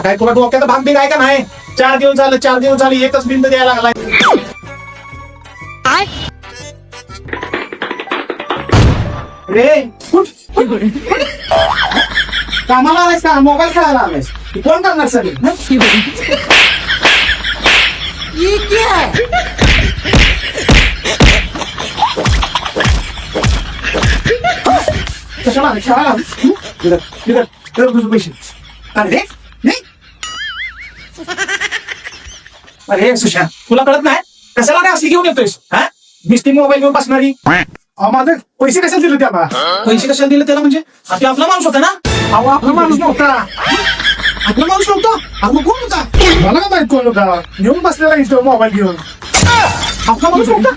काय तुला डोक्यात भाग बिग आहे का नाही? 4 दिवस झाले एकच बिंद द्यायला लागलाय. रे कामाला आलायस का मोबाईल खेळायला आलायस? कोण करणार सगळे? कशाला आलाय? खेळायला आलायस? तुझे पैसे अरे नाही. अरे सुशांत तुला कळत नाही कशाला नाही असली घेऊन येतोयस? हा नुसती मोबाईल घेऊन बसणारी. माझे पैसे कशाला दिले त्याला? पैसे कशाला दिले त्याला म्हणजे आपला माणूस होता ना? अहो आपला माणूस नव्हता. आपला माणूस नव्हता? अहो कोण होता? मला काय माहित कोण होता? घेऊन बसलेला इथं मोबाईल घेऊन. आपला माणूस नव्हता?